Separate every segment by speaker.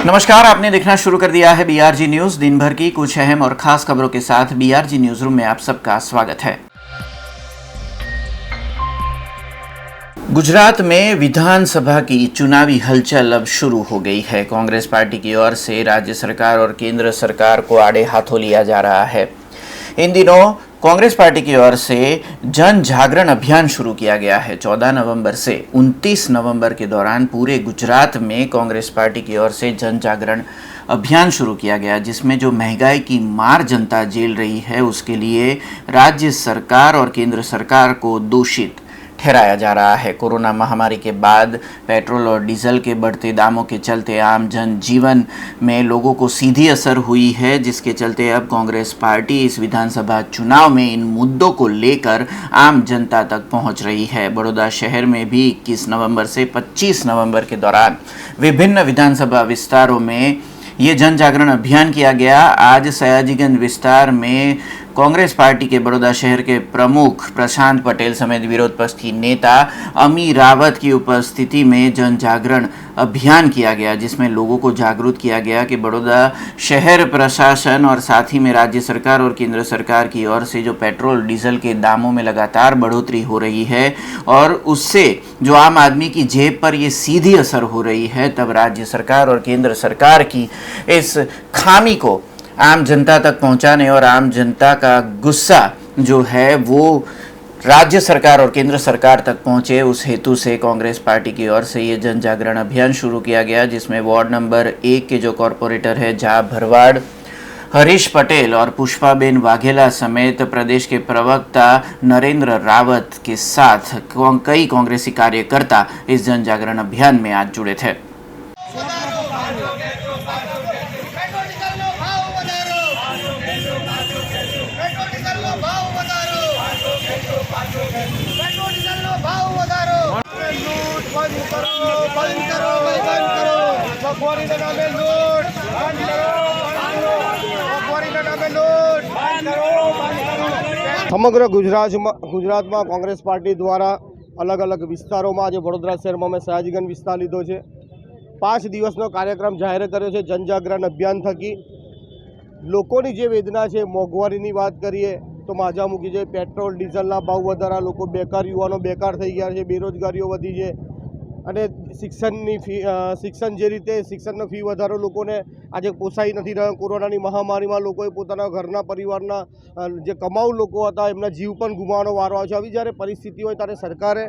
Speaker 1: नमस्कार, आपने देखना शुरू कर दिया है बीआरजी न्यूज। दिन भर की कुछ अहम और खास खबरों के साथ बीआरजी न्यूज रूम में आप सबका स्वागत है। गुजरात में विधानसभा की चुनावी हलचल अब शुरू हो गई है। कांग्रेस पार्टी की ओर से राज्य सरकार और केंद्र सरकार को आड़े हाथों लिया जा रहा है। इन दिनों कांग्रेस पार्टी की ओर से जन जागरण अभियान शुरू किया गया है। 14 नवंबर से 29 नवंबर के दौरान पूरे गुजरात में कांग्रेस पार्टी की ओर से जन जागरण अभियान शुरू किया गया, जिसमें जो महंगाई की मार जनता झेल रही है उसके लिए राज्य सरकार और केंद्र सरकार को दोषित ठहराया जा रहा है। कोरोना महामारी के बाद पेट्रोल और डीजल के बढ़ते दामों के चलते आम जन जीवन में लोगों को सीधी असर हुई है, जिसके चलते अब कांग्रेस पार्टी इस विधानसभा चुनाव में इन मुद्दों को लेकर आम जनता तक पहुंच रही है। बड़ौदा शहर में भी 21 नवंबर से 25 नवंबर के दौरान विभिन्न विधानसभा विस्तारों में ये जन जागरण अभियान किया गया। आज सयाजीगंज विस्तार में कांग्रेस पार्टी के बड़ौदा शहर के प्रमुख प्रशांत पटेल समेत विरोध पक्ष की नेता अमी रावत की उपस्थिति में जन जागरण अभियान किया गया, जिसमें लोगों को जागरूक किया गया कि बड़ौदा शहर प्रशासन और साथ ही में राज्य सरकार और केंद्र सरकार की ओर से जो पेट्रोल डीजल के दामों में लगातार बढ़ोतरी हो रही है और उससे जो आम आदमी की जेब पर ये सीधी असर हो रही है, तब राज्य सरकार और केंद्र सरकार की इस खामी को आम जनता तक पहुंचाने और आम जनता का गुस्सा जो है वो राज्य सरकार और केंद्र सरकार तक पहुंचे, उस हेतु से कांग्रेस पार्टी की ओर से ये जन जागरण अभियान शुरू किया गया, जिसमें वार्ड नंबर 1 के जो कॉरपोरेटर है झा भरवाड़, हरीश पटेल और पुष्पाबेन वाघेला समेत प्रदेश के प्रवक्ता नरेंद्र रावत के साथ कई कांग्रेसी कार्यकर्ता इस जन जागरण अभियान में आज जुड़े थे।
Speaker 2: समग्र गुजरात में कांग्रेस पार्टी द्वारा अलग अलग विस्तारों में आज वडोदरा शहर में सयाजीगंज विस्तार लीधो है। 5 दिवसनो कार्यक्रम जाहिर कर्यो छे। जनजागरण अभियान थकी लोकोनी जे वेदना है, मोंघवारीनी बात करिए तो माजा मूकी है। पेट्रोल डीजलना भाव वधारा, लोग बेकार, युवाओं बेकार थई गया है, बेरोजगारीओ वधी है અને શિક્ષણની ફી શિક્ષણ જે રીતે શિક્ષણનો ફી વધારો લોકોને આજે પોસાઈ નથી રહ્યો। કોરોનાની મહામારીમાં લોકોએ પોતાના ઘરના પરિવારના જે કમાઉ લોકો હતા એમના જીવ પણ ગુમાવવાનો વારો આવ્યો છે। આવી જ્યારે પરિસ્થિતિ હોય ત્યારે સરકારે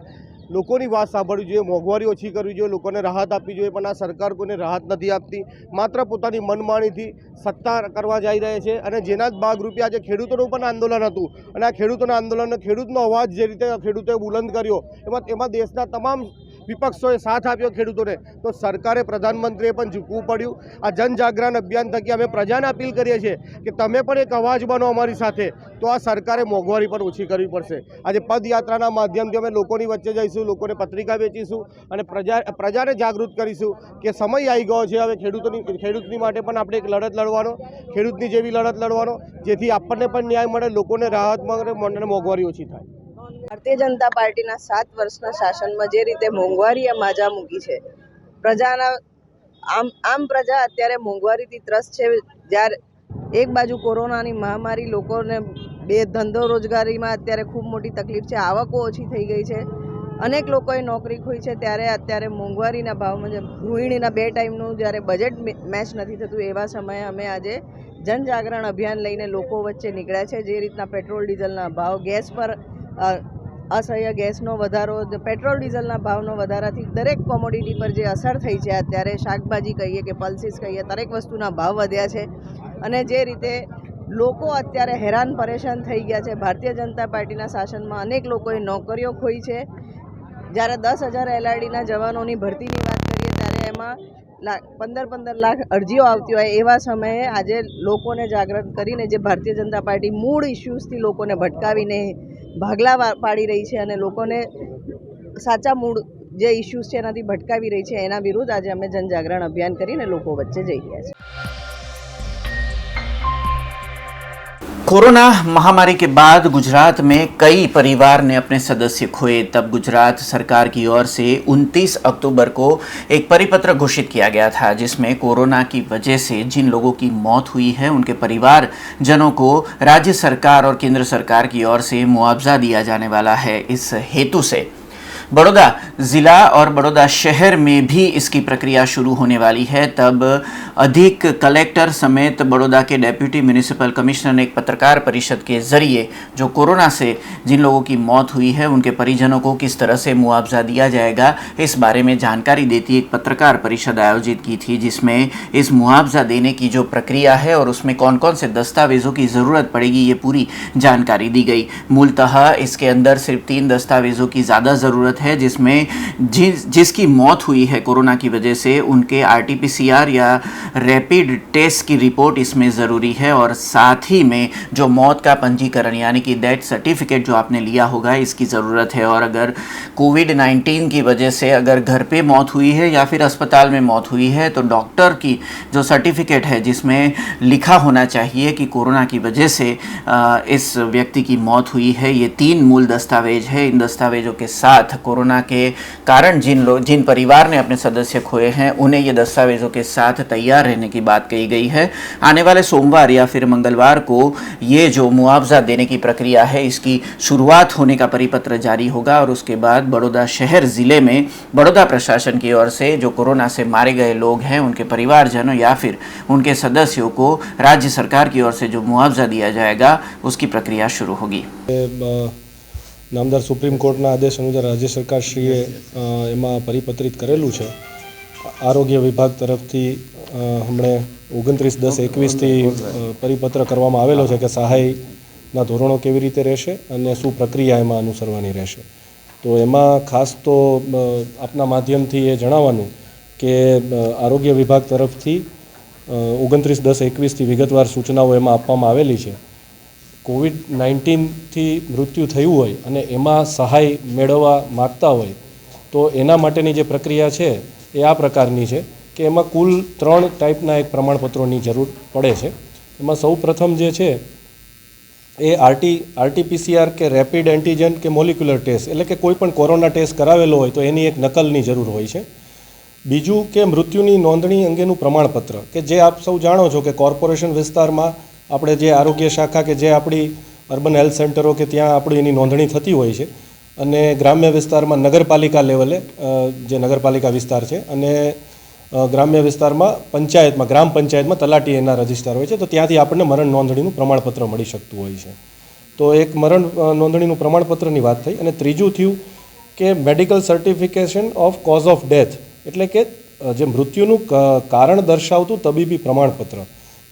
Speaker 2: લોકોની વાત સાંભળવી જોઈએ, મોંઘવારી ઓછી કરવી જોઈએ, લોકોને રાહત આપવી જોઈએ, પણ આ સરકાર કોઈને રાહત નથી આપતી। માત્ર પોતાની મનમાણીથી સત્તા કરવા જઈ રહે છે અને જેના જ ભાગરૂપે આજે ખેડૂતોનું પણ આંદોલન હતું અને આ ખેડૂતોના આંદોલનને ખેડૂતનો અવાજ જે રીતે ખેડૂતોએ બુલંદ કર્યો એમાં દેશના તમામ विपक्षोए साथ आप्यो खेडूतोने, तो सरकारे प्रधानमंत्रीए पण झूकवू पड्युं। आ जनजागरण अभियान थकी अमे प्रजाने अपील करीए छीए कि तमे पण एक अवाज बनो अमारी साथे, तो आ सरकारे मोंघवारी पण ओછી करवी पड़शे। आज पदयात्राना माध्यमथी अमे लोकोनी वच्चे जईशुं, लोकोने पत्रिका वेचीशुं अने प्रजाने जागृत करीशुं कि समय आई गयो छे हवे खेडूतनी माटे पण आपणे एक लड़त लड़वानो, खेडूतनी जेवी लड़त लड़वानो, जेथी आपणने पण न्याय मळे, लोकोने राहत मळे, मोंघवारी ओછી थाय।
Speaker 3: भारतीय जनता पार्टीना 7 वर्षना शासનમાં જે રીતે મોંઘવારીએ માજા મૂકી છે, પ્રજાના આમ પ્રજા અત્યારે મોંઘવારીથી ત્રસ્ત છે। જ્યારે એક બાજુ કોરોનાની મહામારી લોકોને બે ધંધો રોજગારીમાં અત્યારે ખૂબ મોટી તકલીફ છે, આવકો ઓછી થઈ ગઈ છે, અનેક લોકોએ નોકરી ખોઈ છે, ત્યારે અત્યારે મોંઘવારીના ભાવમાં ગૃહિણીના 2 ટાઈમનું જ્યારે બજેટ મેચ નથી થતું એવા સમયે અમે આજે જનજાગરણ અભિયાન લઈને લોકો વચ્ચે નીકળ્યા છે। જે રીતના પેટ્રોલ ડીઝલના ભાવ, ગેસ પર असह्य गैसनो वधारो, पेट्रोल डीजलना भावनो वधाराथी दरेक कोमोडिटी पर जे असर थई छे, अत्यारे शाकभाजी कहीए के पल्सीस कहीए, दरेक वस्तुना भाव वध्या छे अने जे रीते लोको अत्यारे हैरान परेशान थई गया छे। भारतीय जनता पार्टीना शासનમાં अनेक लोकोए नौकरीओ खोई छे। જ્યારે 10,000 एलआरडीना जवानोनी भरतीनी वात करीए त्यारे एमां 15-15 लाख अरजीओ आवती होय एवा समये आज लोकोने जागृत करीने जे भारतीय जनता पार्टी मूळ इश्यूजथी लोकोने भटकावीने भागला पाड़ी रही है और लोकोने साचा मूળ જે ઇશ્યુઝ છે એનાથી ભટકાવી રહી છે, એના વિરુદ્ધ આજે અમે જનજાગરણ અભિયાન કરીને લોકો વચ્ચે જઈ રહ્યા છીએ।
Speaker 1: कोरोना महामारी के बाद गुजरात में कई परिवार ने अपने सदस्य खोए। तब गुजरात सरकार की ओर से 29 अक्टूबर को एक परिपत्र घोषित किया गया था, जिसमें कोरोना की वजह से जिन लोगों की मौत हुई है उनके परिवार जनों को राज्य सरकार और केंद्र सरकार की ओर से मुआवजा दिया जाने वाला है। इस हेतु से बड़ौदा ज़िला और बड़ौदा शहर में भी इसकी प्रक्रिया शुरू होने वाली है। तब अधिक कलेक्टर समेत बड़ौदा के डेप्यूटी म्यूनिसिपल कमिश्नर ने एक पत्रकार परिषद के जरिए जो कोरोना से जिन लोगों की मौत हुई है उनके परिजनों को किस तरह से मुआवजा दिया जाएगा, इस बारे में जानकारी देती एक पत्रकार परिषद आयोजित की थी, जिसमें इस मुआवजा देने की जो प्रक्रिया है और उसमें कौन कौन से दस्तावेज़ों की ज़रूरत पड़ेगी, ये पूरी जानकारी दी गई। मूलतः इसके अंदर सिर्फ 3 दस्तावेज़ों की ज़्यादा ज़रूरत है, जिसमें जिसकी मौत हुई है कोरोना की वजह से उनके RT-PCR या रैपिड टेस्ट की रिपोर्ट इसमें ज़रूरी है, और साथ ही में जो मौत का पंजीकरण यानी कि डेथ सर्टिफिकेट जो आपने लिया होगा इसकी ज़रूरत है। और अगर कोविड-19 की वजह से अगर घर पे मौत हुई है या फिर अस्पताल में मौत हुई है तो डॉक्टर की जो सर्टिफिकेट है जिसमें लिखा होना चाहिए कि कोरोना की वजह से इस व्यक्ति की मौत हुई है, ये 3 मूल दस्तावेज है। इन दस्तावेजों के साथ कोरोना के कारण जिन परिवार ने अपने सदस्य खोए हैं उन्हें ये दस्तावेजों के साथ तैयार रहने की बात कही गई है। आने वाले सोमवार या फिर मंगलवार को ये जो मुआवजा देने की प्रक्रिया है इसकी शुरुआत होने का परिपत्र जारी होगा, और उसके बाद बड़ौदा शहर ज़िले में बड़ौदा प्रशासन की ओर से जो कोरोना से मारे गए लोग हैं उनके परिवारजनों या फिर उनके सदस्यों को राज्य सरकार की ओर से जो मुआवजा दिया जाएगा उसकी प्रक्रिया शुरू होगी।
Speaker 4: નામદાર સુપ્રીમ કોર્ટના આદેશ અનુસાર રાજ્ય સરકારશ્રીએ એમાં પરિપત્રિત કરેલું છે। આરોગ્ય વિભાગ તરફથી હમણે 29/10/21થી પરિપત્ર કરવામાં આવેલો છે કે સહાયના ધોરણો કેવી રીતે રહેશે અને શું પ્રક્રિયા એમાં અનુસરવાની રહેશે। તો એમાં ખાસ તો આપના માધ્યમથી એ જણાવવાનું કે આરોગ્ય વિભાગ તરફથી 29/10/21થી વિગતવાર સૂચનાઓ એમાં આપવામાં આવેલી છે। કોવિડ-19થી મૃત્યુ થયું હોય અને એમાં સહાય મેળવવા માગતા હોય તો એના માટેની જે પ્રક્રિયા છે એ આ પ્રકારની છે કે એમાં કુલ 3 ટાઈપના એક પ્રમાણપત્રોની જરૂર પડે છે। એમાં સૌ પ્રથમ જે છે એ RT-PCR કે રેપિડ એન્ટીજન કે મોલિક્યુલર ટેસ્ટ એટલે કે કોઈ પણ કોરોના ટેસ્ટ કરાવેલો હોય તો એની એક નકલની જરૂર હોય છે। બીજું કે મૃત્યુની નોંધણી અંગેનું પ્રમાણપત્ર કે જે આપ સૌ જાણો છો કે કોર્પોરેશન વિસ્તારમાં આપણે જે આરોગ્ય શાખા કે જે આપણી અર્બન હેલ્થ સેન્ટરો કે ત્યાં આપણી એની નોંધણી થતી હોય છે, અને ગ્રામ્ય વિસ્તારમાં નગરપાલિકા લેવલે જે નગરપાલિકા વિસ્તાર છે અને ગ્રામ્ય વિસ્તારમાં પંચાયતમાં ગ્રામ પંચાયતમાં તલાટી એના રજિસ્ટર હોય છે, તો ત્યાંથી આપણને મરણ નોંધણીનું પ્રમાણપત્ર મળી શકતું હોય છે। તો એક મરણ નોંધણીનું પ્રમાણપત્રની વાત થઈ। અને ત્રીજું થયું કે medical certification of cause of death એટલે કે જે મૃત્યુનું કારણ દર્શાવતું તબીબી પ્રમાણપત્ર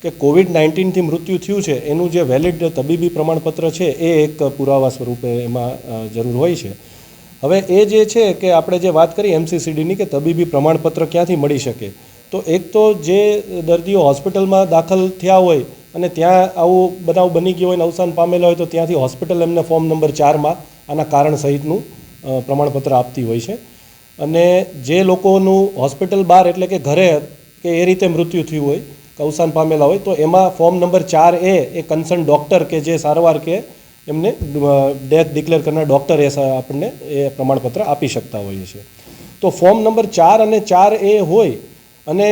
Speaker 4: કે કોવિડ-19થી મૃત્યુ થયું છે એનું જે વેલિડ તબીબી પ્રમાણપત્ર છે એ એક પુરાવા સ્વરૂપે એમાં જરૂર હોય છે। હવે એ જે છે કે આપણે જે વાત કરી MCCDની કે તબીબી પ્રમાણપત્ર ક્યાંથી મળી શકે, તો એક તો જે દર્દીઓ હોસ્પિટલમાં દાખલ થયા હોય અને ત્યાં આવો બનાવ બની ગયો હોય અને અવસાન પામેલા હોય તો ત્યાંથી હોસ્પિટલ એમને ફોર્મ નંબર 4માં આના કારણ સહિતનું પ્રમાણપત્ર આપતી હોય છે। અને જે લોકોનું હોસ્પિટલ બહાર એટલે કે ઘરે કે એ રીતે મૃત્યુ થયું હોય અવસાન પામેલા હોય તો એમાં ફોર્મ નંબર 4A એ કન્સર્ન ડૉક્ટર કે જે સારવાર કે એમને ડેથ ડિક્લેર કરનાર ડૉક્ટર એ આપણને એ પ્રમાણપત્ર આપી શકતા હોઈએ છીએ। તો ફોર્મ નંબર 4 અને 4A હોય અને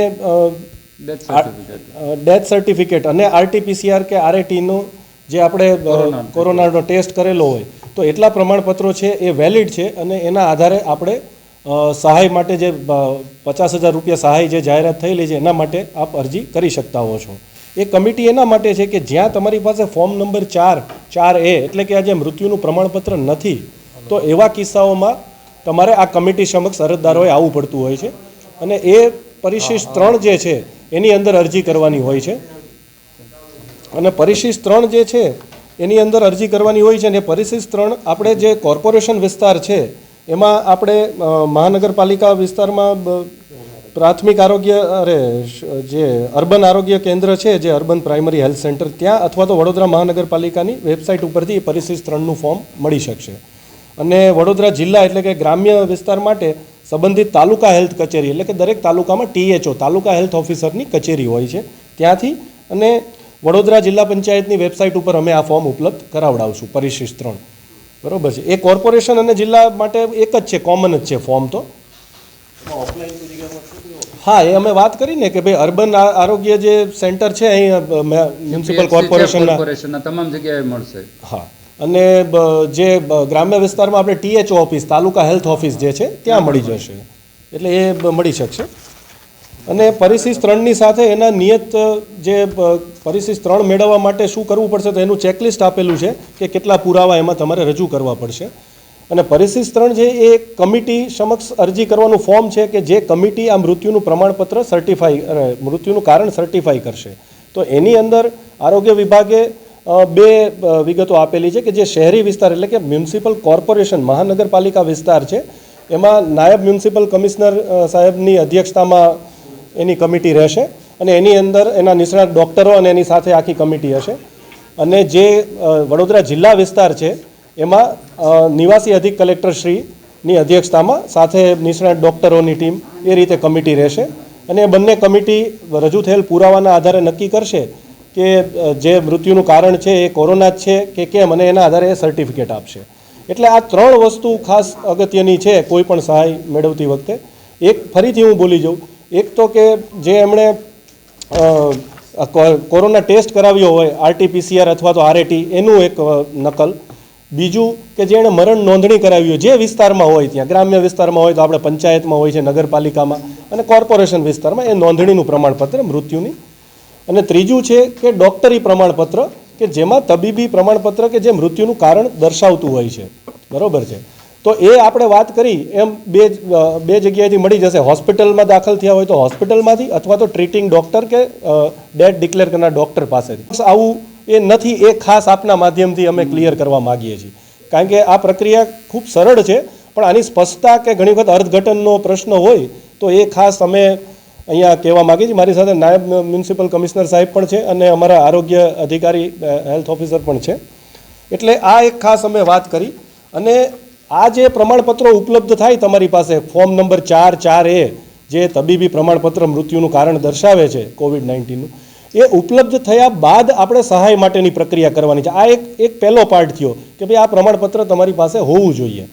Speaker 4: ડેથ સર્ટિફિકેટ અને RT-PCR કે RATનો જે આપણે કોરોનાનો ટેસ્ટ કરેલો હોય તો એટલા પ્રમાણપત્રો છે એ વેલિડ છે, અને એના આધારે આપણે સહાય માટે જે 50,000 રૂપિયા સહાય જે જાહેરાત થયેલી છે એના માટે આપ અરજી કરી શકતા હો છો। એ કમિટી એના માટે છે કે જ્યાં તમારી પાસે ફોર્મ નંબર 4A એટલે કે આ જે મૃત્યુનું પ્રમાણપત્ર નથી તો એવા કિસ્સાઓમાં તમારે આ કમિટી સમક્ષ અરજદારોએ આવવું પડતું હોય છે, અને એ પરિશિષ્ટ 3 જે છે એની અંદર અરજી કરવાની હોય છે। અને પરિશિષ્ટ 3 જે છે એની અંદર અરજી કરવાની હોય છે, અને પરિશિષ્ટ 3 આપણે જે કોર્પોરેશન વિસ્તાર છે એમાં આપણે મહાનગરપાલિકા વિસ્તારમાં પ્રાથમિક આરોગ્ય જે અર્બન આરોગ્ય કેન્દ્ર છે જે અર્બન પ્રાઇમરી હેલ્થ સેન્ટર ત્યાં અથવા તો વડોદરા મહાનગરપાલિકાની વેબસાઇટ ઉપરથી પરિશિષ્ટ 3નું ફોર્મ મળી શકશે। અને વડોદરા જિલ્લા એટલે કે ગ્રામ્ય વિસ્તાર માટે સંબંધિત તાલુકા હેલ્થ કચેરી એટલે કે દરેક તાલુકામાં THO તાલુકા હેલ્થ ઓફિસરની કચેરી હોય છે ત્યાંથી, અને વડોદરા જિલ્લા પંચાયતની વેબસાઇટ ઉપર અમે આ ફોર્મ ઉપલબ્ધ કરાવડાવશું પરિશિષ્ટ 3. બરોબર છે. એ કોર્પોરેશન અને જિલ્લા માટે એક જ છે, કોમન જ છે ફોર્મ. તો હા, એ અમે વાત કરી ને કે ભાઈ અર્બન આરોગ્ય જે સેન્ટર છે અહીં મ્યુનિસિપલ કોર્પોરેશનના
Speaker 5: તમામ જગ્યાએ મળશે.
Speaker 4: હા, અને જે ગ્રામ્ય વિસ્તારમાં આપણે THO ઓફિસ, તાલુકા હેલ્થ ઓફિસ જે છે ત્યાં મળી જશે, એટલે એ મળી શકશે. અને પરિશિષ્ટ 3ની સાથે એના નિયત જે પરિશિષ્ટ 3 મેળવવા માટે શું કરવું પડશે તો એનું ચેકલિસ્ટ આપેલું છે કે કેટલા પુરાવા એમાં તમારે રજૂ કરવા પડશે. અને પરિશિષ્ટ 3 છે એ કમિટી સમક્ષ અરજી કરવાનું ફોર્મ છે કે જે કમિટી આ મૃત્યુનું પ્રમાણપત્ર સર્ટિફાઈ, મૃત્યુનું કારણ સર્ટિફાઈ કરશે. તો એની અંદર આરોગ્ય વિભાગે 2 વિગતો આપેલી છે કે જે શહેરી વિસ્તાર એટલે કે મ્યુનિસિપલ કોર્પોરેશન મહાનગરપાલિકા વિસ્તાર છે એમાં નાયબ મ્યુનિસિપલ કમિશનર સાહેબની અધ્યક્ષતામાં એની કમિટી રહેશે અને એની અંદર એના નિષ્ણાત ડૉક્ટરો અને એની સાથે આખી કમિટી હશે. અને જે વડોદરા જિલ્લા વિસ્તાર છે એમાં નિવાસી અધિક કલેક્ટરશ્રીની અધ્યક્ષતામાં સાથે નિષ્ણાત ડૉક્ટરોની ટીમ એ રીતે કમિટી રહેશે. અને એ બંને કમિટી રજૂ થયેલ પુરાવાના આધારે નક્કી કરશે કે જે મૃત્યુનું કારણ છે એ કોરોના જ છે કે કેમ, અને એના આધારે એ સર્ટિફિકેટ આપશે. એટલે આ 3 વસ્તુ ખાસ અગત્યની છે કોઈ પણ સહાય મેળવતી વખતે. એક ફરીથી હું બોલી જાઉં, એક તો કે જે એમણે કોરોના ટેસ્ટ કરાવ્યો હોય RT-PCR અથવા તો RAT એનું એક નકલ. બીજું કે જેણે મરણ નોંધણી કરાવી હોય જે વિસ્તારમાં હોય ત્યાં, ગ્રામ્ય વિસ્તારમાં હોય તો આપણે પંચાયતમાં હોય છે, નગરપાલિકામાં, અને કોર્પોરેશન વિસ્તારમાં એ નોંધણીનું પ્રમાણપત્ર મૃત્યુની. અને ત્રીજું છે કે ડૉક્ટરી પ્રમાણપત્ર કે જેમાં તબીબી પ્રમાણપત્ર કે જે મૃત્યુનું કારણ દર્શાવતું હોય છે. બરોબર છે. તો એ આપણે વાત કરી એમ બે જગ્યાએથી મળી જશે. હોસ્પિટલમાં દાખલ થયા હોય તો હોસ્પિટલમાંથી અથવા તો ટ્રીટિંગ ડૉક્ટર કે ડેથ ડિક્લેર કરનાર ડૉક્ટર પાસેથી. આવું એ નથી, એ ખાસ આપના માધ્યમથી અમે ક્લિયર કરવા માગીએ છીએ. કારણ કે આ પ્રક્રિયા ખૂબ સરળ છે પણ આની સ્પષ્ટતા કે ઘણી વખત અર્થઘટનનો પ્રશ્ન હોય તો એ ખાસ અમે અહીંયા કહેવા માગીએ છીએ. મારી સાથે નાયબ મ્યુનિસિપલ કમિશનર સાહેબ પણ છે અને અમારા આરોગ્ય અધિકારી હેલ્થ ઓફિસર પણ છે. એટલે આ એક ખાસ અમે વાત કરી. અને આ જે પ્રમાણપત્રો ઉપલબ્ધ થાય તમારી પાસે, ફોર્મ નંબર 4(4)A જે તબીબી પ્રમાણપત્ર મૃત્યુનું કારણ દર્શાવે છે COVID-19નું, એ ઉપલબ્ધ થયા બાદ આપણે સહાય માટેની પ્રક્રિયા કરવાની છે. આ એક પહેલો પાર્ટ થયો કે ભાઈ આ પ્રમાણપત્ર તમારી પાસે હોવું જોઈએ.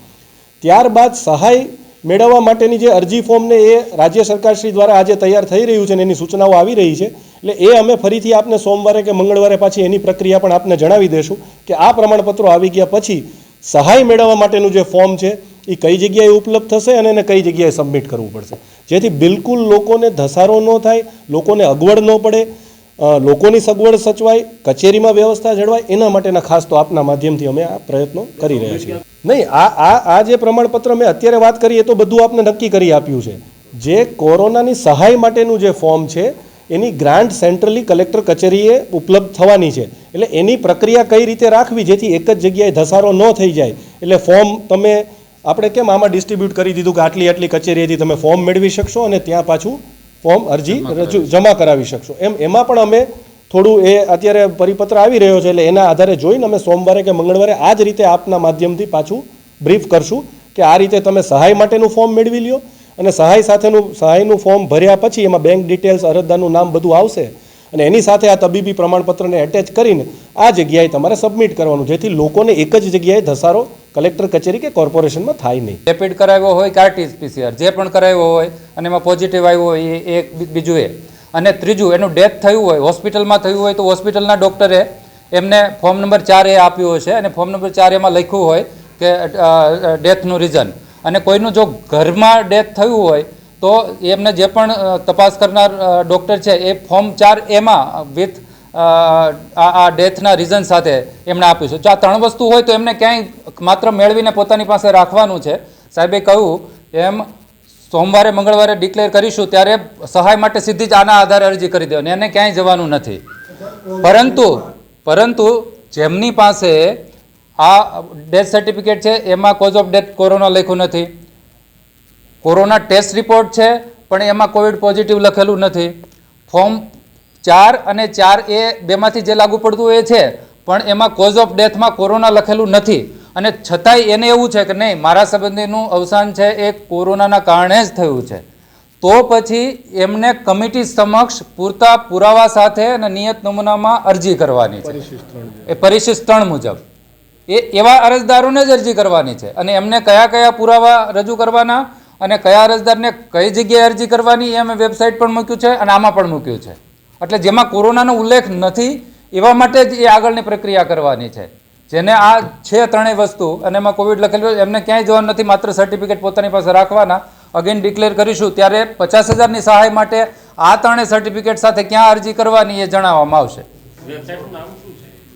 Speaker 4: ત્યારબાદ સહાય મેળવવા માટેની જે અરજી ફોર્મને એ રાજ્ય સરકારશ્રી દ્વારા આજે તૈયાર થઈ રહ્યું છે અને એની સૂચનાઓ આવી રહી છે. એટલે એ અમે ફરીથી આપને સોમવારે કે મંગળવારે પાછી એની પ્રક્રિયા પણ આપને જણાવી દઈશું કે આ પ્રમાણપત્રો આવી ગયા પછી સહાય મેળવવા માટેનું જે ફોર્મ છે એ કઈ જગ્યાએ ઉપલબ્ધ થશે અને એને કઈ જગ્યાએ સબમિટ કરવું પડશે, જેથી બિલકુલ લોકોને ધસારો ન થાય, લોકોને અગવડ ન પડે, લોકોની સગવડ સચવાય, કચેરીમાં વ્યવસ્થા જળવાય. એના માટેના ખાસ તો આપના માધ્યમથી અમે આ પ્રયત્નો કરી રહ્યા છીએ. નહીં, આ જે પ્રમાણપત્ર મેં અત્યારે વાત કરી એ તો બધું આપને નક્કી કરી આપ્યું છે. જે કોરોનાની સહાય માટેનું જે ફોર્મ છે એની ગ્રાન્ટ સેન્ટ્રલી કલેક્ટર કચેરીએ ઉપલબ્ધ થવાની છે. એટલે એની પ્રક્રિયા કઈ રીતે રાખવી જેથી એક જ જગ્યાએ ધસારો ન થઈ જાય. એટલે ફોર્મ તમે આપણે કેમ આમાં ડિસ્ટ્રીબ્યુટ કરી દીધું કે આટલી કચેરીએથી તમે ફોર્મ મેળવી શકશો અને ત્યાં પાછું ફોર્મ અરજી જમા કરાવી શકશો, એમાં પણ અમે થોડું એ અત્યારે પરિપત્ર આવી રહ્યો છે એટલે એના આધારે જોઈને અમે સોમવારે કે મંગળવારે આ જ રીતે આપના માધ્યમથી પાછું બ્રીફ કરશું કે આ રીતે તમે સહાય માટેનું ફોર્મ મેળવી લ્યો અને સહાયનું ફોર્મ ભર્યા પછી એમાં બેંક ડિટેલ્સ, અરજદારનું નામ બધું આવશે અને એની સાથે આ તબીબી પ્રમાણપત્રને એટેચ કરીને આ જગ્યાએ તમારે સબમિટ કરવાનું, જેથી લોકોને એક જ જગ્યાએ ધસારો કલેક્ટર કચેરી કે કોર્પોરેશનમાં થાય નહીં.
Speaker 5: રેપિડ કરાવ્યો હોય કે RT-PCR જે પણ કરાવ્યો હોય અને એમાં પોઝિટિવ આવ્યો હોય એ એક, બીજું એ, અને ત્રીજું એનું ડેથ થયું હોય, હોસ્પિટલમાં થયું હોય તો હોસ્પિટલના ડૉક્ટરે એમને ફોર્મ નંબર 4A આપ્યો હશે અને ફોર્મ નંબર 4Aમાં લખ્યું હોય કે ડેથનું રીઝન. અને કોઈનું જો ઘરમાં ડેથ થયું હોય તો એમને જે પણ તપાસ કરનાર ડૉક્ટર છે એ ફોર્મ 4Aમાં વિથ આ ડેથના રીઝન સાથે એમણે આપ્યું છે. જો આ 3 વસ્તુ હોય તો એમને ક્યાંય માત્ર મેળવીને પોતાની પાસે રાખવાનું છે. સાહેબે કહ્યું એમ સોમવારે મંગળવારે ડિક્લેર કરીશું ત્યારે સહાય માટે સીધી જ આના આધારે અરજી કરી દેવાની, એને ક્યાંય જવાનું નથી. પરંતુ જેમની પાસે આ ડેથ સર્ટિફિકેટ છે એમાં કોઝ ઓફ ડેથ કોરોના લખ્યું નથી, કોરોના ટેસ્ટ રિપોર્ટ છે પણ એમાં કોવિડ પોઝિટિવ લખેલું નથી, ફોર્મ 4 અને 4A બેમાંથી જે લાગુ પડતું હોય છે પણ એમાં કોઝ ઓફ ડેથમાં કોરોના લખેલું નથી અને છતાંય એને એવું છે કે નહીં મારા સંબંધીનું અવસાન છે એ કોરોનાના કારણે જ થયું છે, તો પછી એમને કમિટી સમક્ષ પૂરતા પુરાવા સાથે અને નિયત નમૂનામાં અરજી કરવાની છે, એ પરિશિષ્ટ 3 મુજબ એવા અરજદારોને જ અરજી કરવાની છે. અને એમને કયા કયા પુરાવા રજૂ કરવાના અને કયા અરજદારને કઈ જગ્યાએ અરજી કરવાની એ અમે વેબસાઇટ પણ મૂક્યું છે અને આમાં પણ મૂક્યું છે. એટલે જેમાં કોરોનાનો ઉલ્લેખ નથી એવા માટે જ એ આગળની પ્રક્રિયા કરવાની છે. જેને આ છે 3 વસ્તુ અને એમાં કોવિડ લખેલું એમને ક્યાંય જવાનું નથી, માત્ર સર્ટિફિકેટ પોતાની પાસે રાખવાના. અગેન ડિક્લેર કરીશું ત્યારે 50,000ની સહાય માટે આ 3 સર્ટિફિકેટ સાથે ક્યાં અરજી કરવાની એ જણાવવામાં આવશે.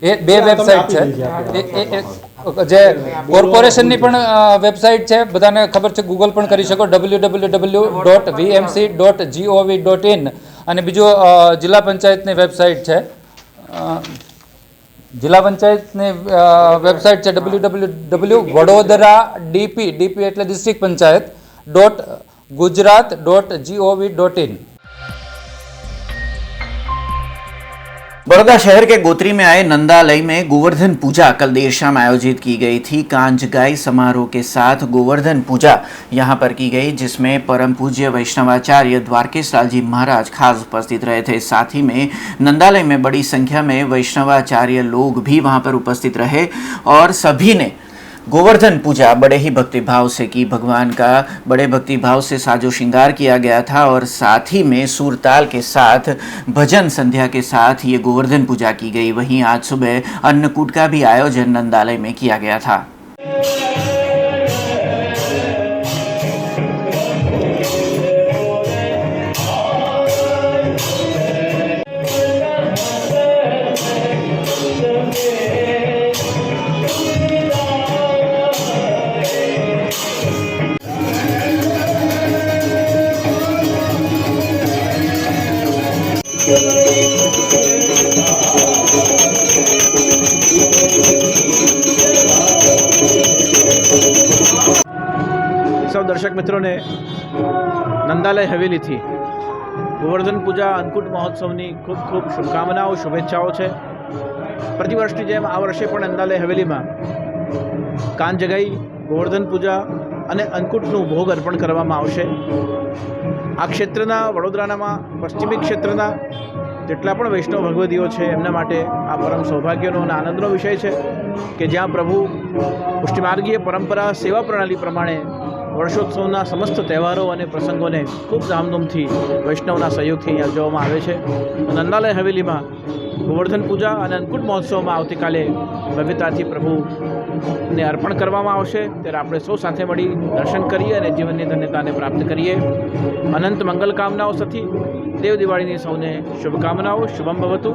Speaker 5: એ 2 વેબસાઇટ છે, જે કોર્પોરેશનની પણ વેબસાઇટ છે, બધાને ખબર છે, ગૂગલ પણ કરી શકો, www.vmc.gov.in, અને બીજું જિલ્લા પંચાયતની વેબસાઇટ છે, જિલ્લા પંચાયતની વેબસાઇટ છે www.vadodara.dp એટલે ડિસ્ટ્રિક્ટ પંચાયત .gujarat.gov.in.
Speaker 1: बड़ौदा शहर के गोत्री में आए नंदालय में गोवर्धन पूजा कल देर शाम आयोजित की गई थी. कांजगाई समारोह के साथ गोवर्धन पूजा यहाँ पर की गई, जिसमें परम पूज्य वैष्णवाचार्य द्वारकेश लाल जी महाराज खास उपस्थित रहे थे. साथ ही में नंदालय में बड़ी संख्या में वैष्णवाचार्य लोग भी वहाँ पर उपस्थित रहे और सभी ने गोवर्धन पूजा बड़े ही भक्तिभाव से की. भगवान का बड़े भक्तिभाव से साजो श्रृंगार किया गया था और साथ ही में सूरताल के साथ भजन संध्या के साथ ये गोवर्धन पूजा की गई. वहीं आज सुबह अन्नकूट का भी आयोजन नंदालय में किया गया था.
Speaker 6: સૌ દર્શક મિત્રોને નંદાલય હવેલીથી ગોવર્ધન પૂજા અન્નકૂટ મહોત્સવની ખૂબ ખૂબ શુભકામનાઓ, શુભેચ્છાઓ છે. પ્રતિવર્ષની જેમ આ વર્ષે પણ નંદાલય હવેલીમાં કાંજગાઈ, ગોવર્ધન પૂજા અને અન્નકૂટનું ભોગ અર્પણ કરવામાં આવશે. આ ક્ષેત્રના, વડોદરાનામાં પશ્ચિમી ક્ષેત્રના જેટલા પણ વૈષ્ણવ ભગવદીઓ છે એમના માટે આ પરમ સૌભાગ્યનો અને આનંદનો વિષય છે કે જ્યાં પ્રભુ પુષ્ટિમાર્ગીય પરંપરા સેવા પ્રણાલી પ્રમાણે વર્ષોત્સવના સમસ્ત તહેવારો અને પ્રસંગોને ખૂબ ધામધૂમથી વૈષ્ણવના સહયોગથી અહીંયા ઉજવવામાં આવે છે. નંદાલય હવેલીમાં ગોવર્ધન પૂજા અને અન્નકૂટ મહોત્સવમાં આવતીકાલે ભવ્યતાથી પ્રભુને અર્પણ કરવામાં આવશે. ત્યારે આપણે સૌ સાથે મળી દર્શન કરીએ અને જીવનની ધન્યતાને પ્રાપ્ત કરીએ. અનંત મંગલ કામનાઓ સથી દેવ દિવાળીની સૌને શુભકામનાઓ. શુભમ ભવતુ,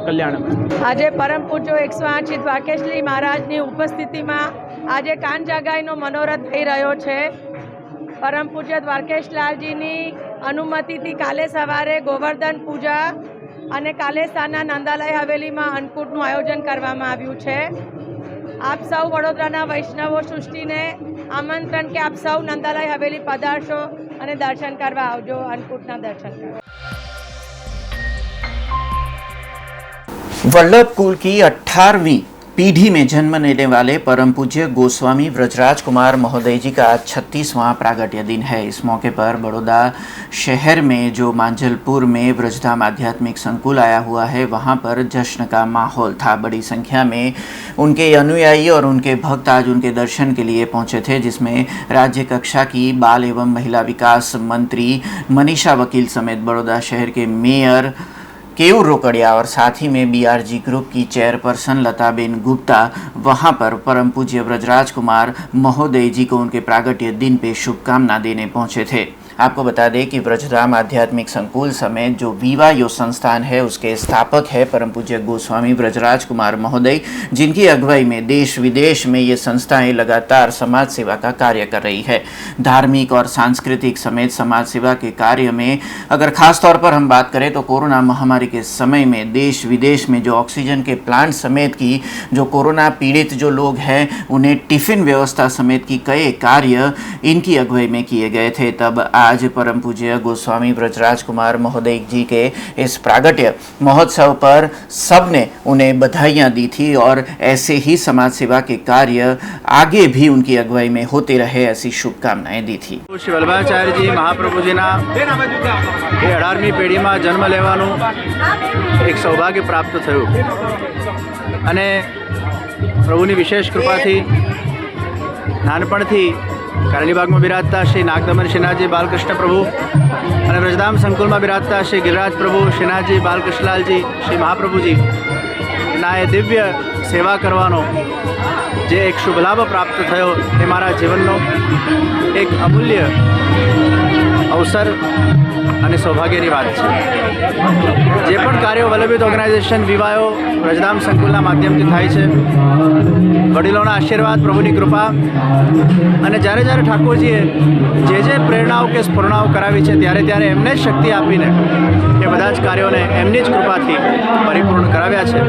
Speaker 6: કલ્યાણમ.
Speaker 7: આજે પરમ પૂજ્ય 108 દ્વારકેશજી મહારાજની ઉપસ્થિતિમાં આજે કાંજાગાઈનો મનોરથ થઈ રહ્યો છે. પરમ પૂજ્ય દ્વારકેશલાલજીની અનુમતિથી કાલે સવારે ગોવર્ધન પૂજા અને કાલે સાંજના નંદાલય હવેલીમાં અન્નકૂટનું આયોજન કરવામાં આવ્યું છે. આપ સૌ વડોદરાના વૈષ્ણવો સૃષ્ટિને આમંત્રણ કે આપ સૌ નંદાલય હવેલી પધારશો અને દર્શન કરવા આવજો, અન્નકૂટના દર્શન કરવા.
Speaker 1: वल्लभ कुल की 18वीं पीढ़ी में जन्म लेने वाले परम पूज्य गोस्वामी व्रजराज कुमार महोदय जी का आज 36वां प्रागट्य दिन है. इस मौके पर बड़ौदा शहर में जो मांझलपुर में व्रजधाम आध्यात्मिक संकुल आया हुआ है, वहाँ पर जश्न का माहौल था. बड़ी संख्या में उनके अनुयायी और उनके भक्त आज उनके दर्शन के लिए पहुँचे थे, जिसमें राज्य कक्षा की बाल एवं महिला विकास मंत्री मनीषा वकील समेत बड़ौदा शहर के मेयर केयूर रोकड़िया और साथ ही में बीआरजी ग्रुप की चेयरपर्सन लताबेन गुप्ता वहां पर परम पूज्य व्रजराज कुमार महोदय जी को उनके प्रागट्य दिन पे शुभकामना देने पहुंचे थे. आपको बता दें कि व्रजधाम आध्यात्मिक संकुल समेत जो वीवा यो संस्थान है उसके स्थापक है परम पूज्य गोस्वामी व्रजराज कुमार महोदय, जिनकी अगुवाई में देश विदेश में ये संस्थाएं लगातार समाज सेवा का कार्य कर रही है. धार्मिक और सांस्कृतिक समेत समाज सेवा के कार्य में अगर खास तौर पर हम बात करें तो कोरोना महामारी के समय में देश विदेश में जो ऑक्सीजन के प्लांट समेत की जो कोरोना पीड़ित जो लोग हैं उन्हें टिफ़िन व्यवस्था समेत की कई कार्य इनकी अगुवाई में किए गए थे. तब आज परम पूज्य गोस्वामी ब्रजराज कुमार महोदय जी के इस प्रागट्य महोत्सव पर सबने उन्हें बधाइयाँ दी थी और ऐसे ही समाज सेवा के कार्य आगे भी उनकी अगुवाई में होते रहे, ऐसी शुभकामनाएं दी थी।
Speaker 6: શ્રી વલ્લભાચાર્યજી મહાપ્રભુજીના એ 18મી પેઢીમાં જન્મ લેવાનું એક સૌભાગ્ય પ્રાપ્ત થયું અને પ્રભુની વિશેષ કૃપાથી નાનપણથી કારેલીબાગમાં બિરાજતા શ્રી નાગદમન શ્રીનાથજી બાલકૃષ્ણ પ્રભુ અને વ્રજધામ સંકુલમાં બિરાજતા શ્રી ગિરિરાજ પ્રભુ શ્રીનાથજી બાલકૃષ્ણલાલજી શ્રી મહાપ્રભુજી ના એ દિવ્ય સેવા કરવાનો જે એક શુભ લાભ પ્રાપ્ત થયો એ મારા જીવનનો એક અમૂલ્ય અવસર અને સૌભાગ્યની વાત છે। જે પણ કાર્યો વલ્લભિત ઓર્ગેનાઇઝેશન વિવાયો વ્રજધામ સંકુલના માધ્યમથી થાય છે, વડીલોના આશીર્વાદ, પ્રભુની કૃપા અને જ્યારે જ્યારે ઠાકોરજીએ જે પ્રેરણાઓ કે સ્ફૂર્ણાઓ કરાવી છે ત્યારે એમને જ શક્તિ આપીને એ બધા જ કાર્યોને એમની જ કૃપાથી પરિપૂર્ણ કરાવ્યા છે।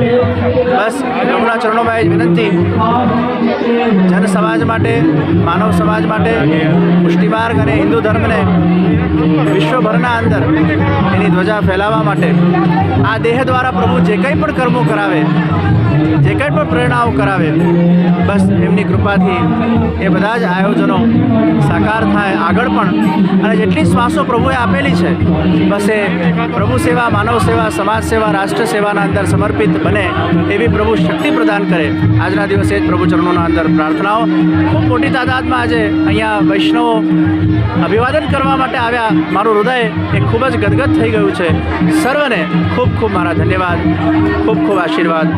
Speaker 6: બસ પ્રભુના ચરણોમાં એ જ વિનંતી, જન સમાજ માટે, માનવ સમાજ માટે, પુષ્ટિમાર્ગ અને હિન્દુ ધર્મને વિશ્વભરના અંદર એની ધ્વજા ફેલાવવા માટે આ દેહ દ્વારા પ્રભુ જે કંઈ પણ કર્મો કરાવે, જે કંઈ પણ પ્રેરણાઓ કરાવે, બસ એમની કૃપાથી એ બધા જ આયોજનો સાકાર થાય આગળ પણ, અને જેટલી શ્વાસો પ્રભુએ આપેલી છે બસ એ પ્રભુ સેવા, માનવ સેવા, સમાજ સેવા, રાષ્ટ્ર સેવાના અંદર સમર્પિત બને એવી પ્રભુ શક્તિ પ્રદાન કરે। આજના દિવસે જ પ્રભુ ચરણોના અંદર પ્રાર્થનાઓ। ખૂબ મોટી તાદાદમાં આજે અહીંયા વૈષ્ણવો અભિવાદન કરવા માટે આવ્યા। મારું હૃદય એ ખૂબ જ ગદગદ થઈ ગયું છે। સર્વને ખૂબ ખૂબ મારા ધન્યવાદ, ખૂબ ખૂબ આશીર્વાદ।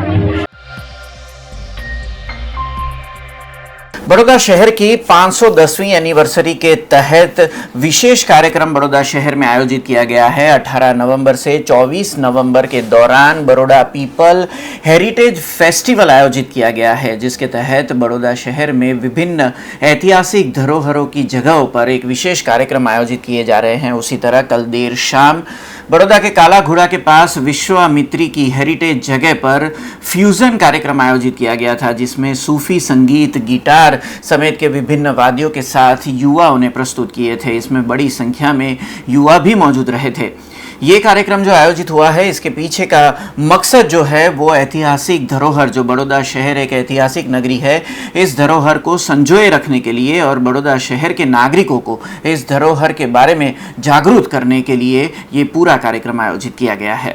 Speaker 1: बड़ौदा शहर की 510वीं एनिवर्सरी के तहत विशेष कार्यक्रम बड़ौदा शहर में आयोजित किया गया है। 18 नवंबर से 24 नवंबर के दौरान बड़ौदा पीपल हेरिटेज फेस्टिवल आयोजित किया गया है, जिसके तहत बड़ौदा शहर में विभिन्न ऐतिहासिक धरोहरों की जगहों पर एक विशेष कार्यक्रम आयोजित किए जा रहे हैं। उसी तरह कल देर शाम बड़ौदा के काला घोड़ा के पास विश्वामित्री की हेरिटेज जगह पर फ्यूजन कार्यक्रम आयोजित किया गया था, जिसमें सूफी संगीत, गिटार समेत के विभिन्न वाद्यों के साथ युवाओं ने प्रस्तुत किए थे। इसमें बड़ी संख्या में युवा भी मौजूद रहे थे। ये कार्यक्रम जो आयोजित हुआ है, इसके पीछे का मकसद जो है वो ऐतिहासिक धरोहर, जो बड़ौदा शहर एक ऐतिहासिक नगरी है, इस धरोहर को संजोए रखने के लिए और बड़ौदा शहर के नागरिकों को इस धरोहर के बारे में जागरूक करने के लिए ये पूरा कार्यक्रम आयोजित किया गया है।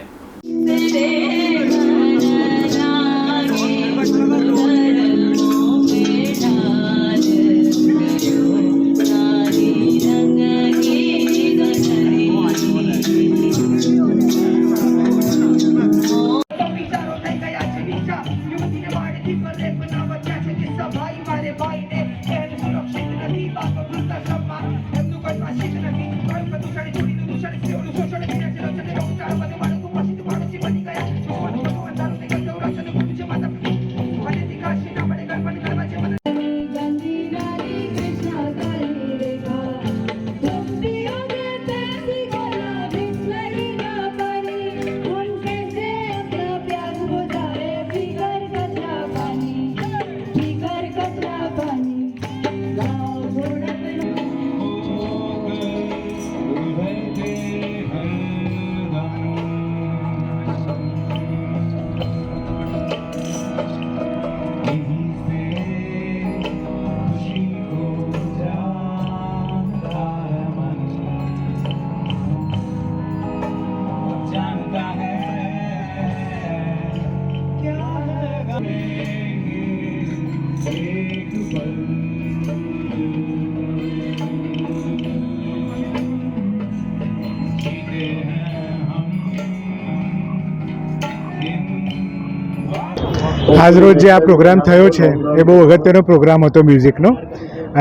Speaker 8: આજરોજ જે આ પ્રોગ્રામ થયો છે એ બહુ અગત્યનો પ્રોગ્રામ હતો મ્યુઝિકનો,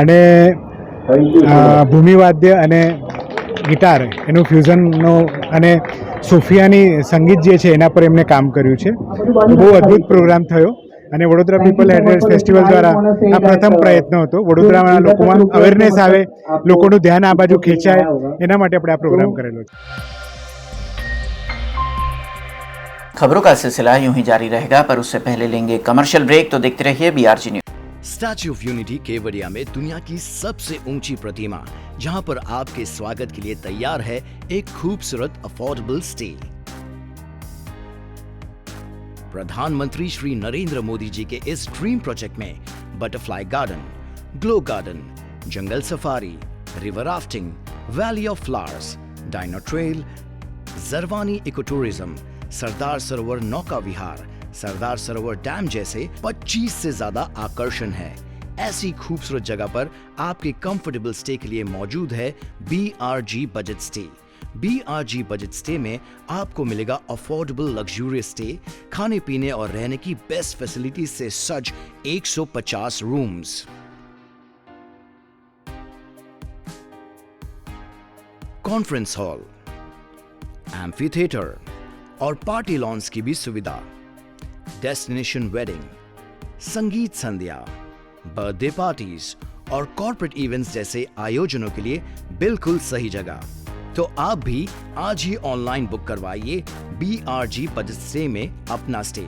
Speaker 8: અને ભૂમિવાદ્ય અને ગિટાર એનું ફ્યુઝનનો અને સોફિયાની સંગીત જે છે એના પર એમને કામ કર્યું છે। બહુ અદ્ભુત પ્રોગ્રામ થયો અને વડોદરા પીપલ હેરિટેજ ફેસ્ટિવલ દ્વારા આ પ્રથમ પ્રયત્ન હતો। વડોદરાના લોકોમાં અવેરનેસ આવે, લોકોનું ધ્યાન આ બાજુ ખેંચાય, એના માટે આપણે આ પ્રોગ્રામ કરેલો છે।
Speaker 1: खबरों का सिलसिला यूं ही जारी रहेगा, पर उससे पहले लेंगे कमर्शियल ब्रेक, तो देखते रहिए BRG news.
Speaker 9: Statue of unity Kevadia में दुनिया की सबसे ऊंची प्रतिमा, जहां पर आपके स्वागत के लिए तैयार है एक खूबसूरत अफोर्डेबल स्टे। प्रधानमंत्री श्री नरेंद्र मोदी जी के इस ड्रीम प्रोजेक्ट में butterfly garden, glow garden, jungle safari, river rafting, valley of flowers, dino trail, Jarwani eco tourism, Sardar Sarovar नौका विहार, सरदार सरोवर डैम जैसे 25 से ज्यादा आकर्षण है। ऐसी खूबसूरत जगह पर आपके कंफर्टेबल स्टे के लिए मौजूद है BRG budget stay. BRG budget stay में आपको मिलेगा अफोर्डेबल लग्जूरियस स्टे, खाने पीने और रहने की बेस्ट फैसिलिटीज से सज 150 rooms. Conference hall, amphi theatre और पार्टी लॉन्स की भी सुविधा, डेस्टिनेशन वेडिंग, संगीत संध्या, बर्थडे पार्टीज और कॉर्पोरेट इवेंट्स जैसे आयोजनों के लिए बिल्कुल सही जगह। तो आप भी आज ही ऑनलाइन बुक करवाइए BRG बजट स्टे में अपना स्टे।